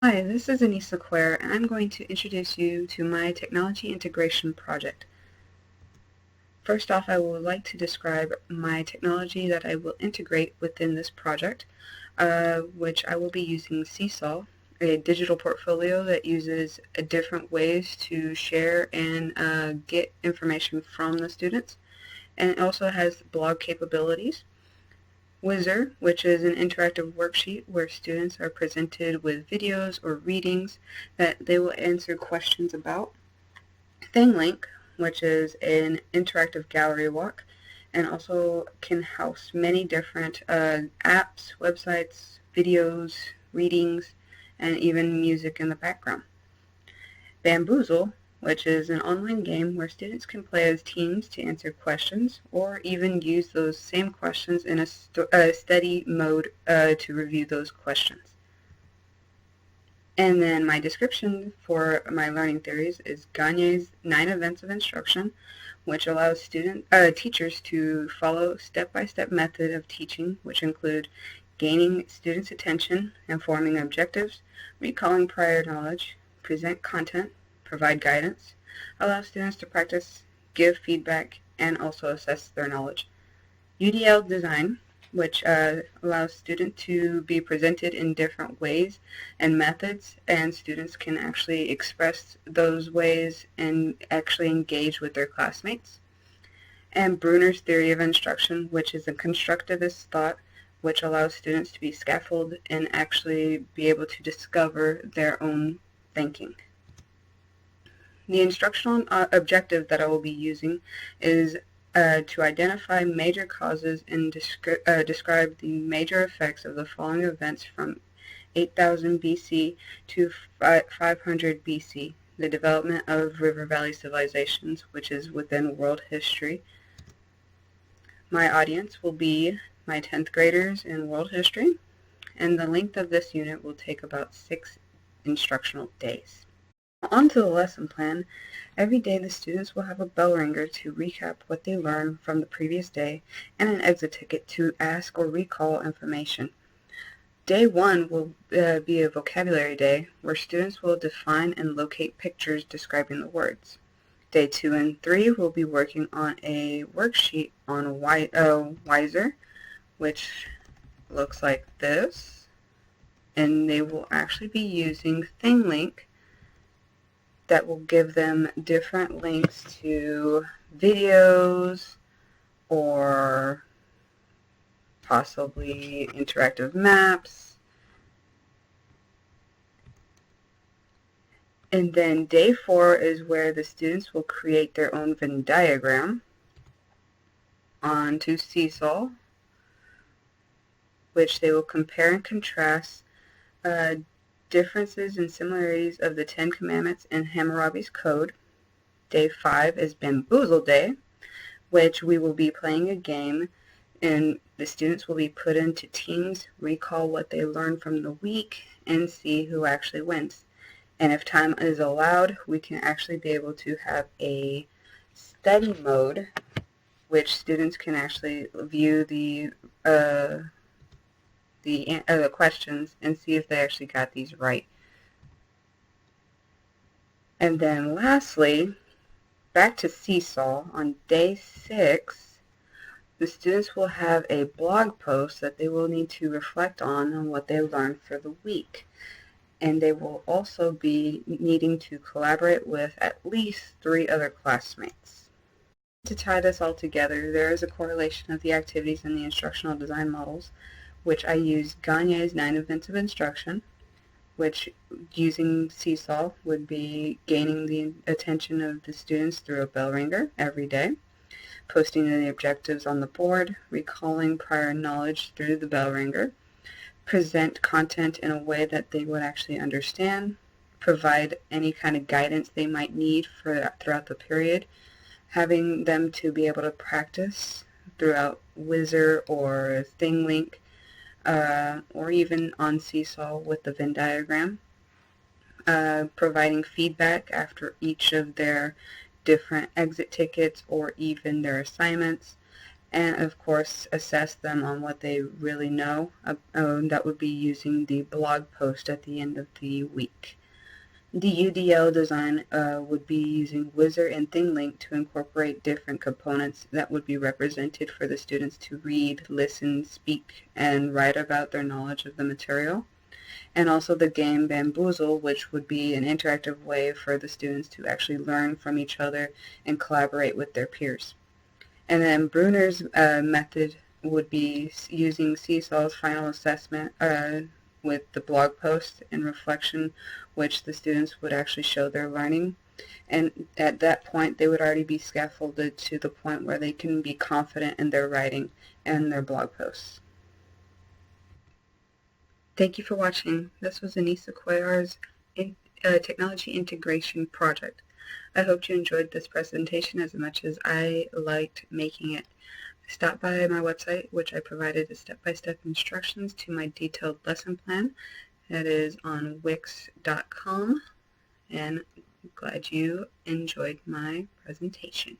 Hi, this is Anissa Cuellar, and I'm going to introduce you to my technology integration project. First off, I would like to describe my technology that I will integrate within this project, which I will be using Seesaw, a digital portfolio that uses different ways to share and get information from the students, and it also has blog capabilities. Wizard, which is an interactive worksheet where students are presented with videos or readings that they will answer questions about. ThingLink, which is an interactive gallery walk and also can house many different apps, websites, videos, readings, and even music in the background. Bamboozle, which is an online game where students can play as teams to answer questions or even use those same questions in a study mode to review those questions. And then my description for my learning theories is Gagne's 9 events of instruction, which allows teachers to follow step-by-step method of teaching, which include gaining students' attention and forming objectives, recalling prior knowledge, present content, provide guidance, allow students to practice, give feedback, and also assess their knowledge. UDL design, which allows students to be presented in different ways and methods, and students can actually express those ways and actually engage with their classmates. And Bruner's theory of instruction, which is a constructivist thought which allows students to be scaffolded and actually be able to discover their own thinking. The instructional objective that I will be using is to identify major causes and describe the major effects of the following events from 8000 BC to 500 BC, the development of river valley civilizations, which is within world history. My audience will be my 10th graders in world history, and the length of this unit will take about 6 instructional days. On to the lesson plan. Every day the students will have a bell ringer to recap what they learned from the previous day and an exit ticket to ask or recall information. Day 1 will be a vocabulary day where students will define and locate pictures describing the words. Day 2 and 3 will be working on a worksheet on Wiser, which looks like this, and they will actually be using ThingLink that will give them different links to videos or possibly interactive maps. And then day 4 is where the students will create their own Venn diagram onto Seesaw, which they will compare and contrast differences and similarities of the 10 Commandments and Hammurabi's Code. Day 5 is Bamboozle Day, which we will be playing a game, and the students will be put into teams, recall what they learned from the week, and see who actually wins. And if time is allowed, we can actually be able to have a study mode, which students can actually view the questions and see if they actually got these right. And then lastly, back to Seesaw, on day 6, the students will have a blog post that they will need to reflect on what they learned for the week. And they will also be needing to collaborate with at least 3 other classmates. To tie this all together, there is a correlation of the activities in the instructional design models, which I use Gagne's 9 events of instruction, which using Seesaw would be gaining the attention of the students through a bell ringer every day, posting the objectives on the board, recalling prior knowledge through the bell ringer, present content in a way that they would actually understand, provide any kind of guidance they might need throughout the period, having them to be able to practice throughout Wizard or ThingLink, or even on Seesaw with the Venn diagram, providing feedback after each of their different exit tickets or even their assignments, and of course assess them on what they really know. That would be using the blog post at the end of the week. The UDL design would be using Wizard and ThingLink to incorporate different components that would be represented for the students to read, listen, speak, and write about their knowledge of the material. And also the game Bamboozle, which would be an interactive way for the students to actually learn from each other and collaborate with their peers. And then Bruner's method would be using Seesaw's final assessment with the blog post and reflection, which the students would actually show their learning. And at that point, they would already be scaffolded to the point where they can be confident in their writing and their blog posts. Thank you for watching. This was Anissa Cuellar's Technology Integration Project. I hope you enjoyed this presentation as much as I liked making it. Stop by my website, which I provided step-by-step instructions to my detailed lesson plan. That is on wix.com, and I'm glad you enjoyed my presentation.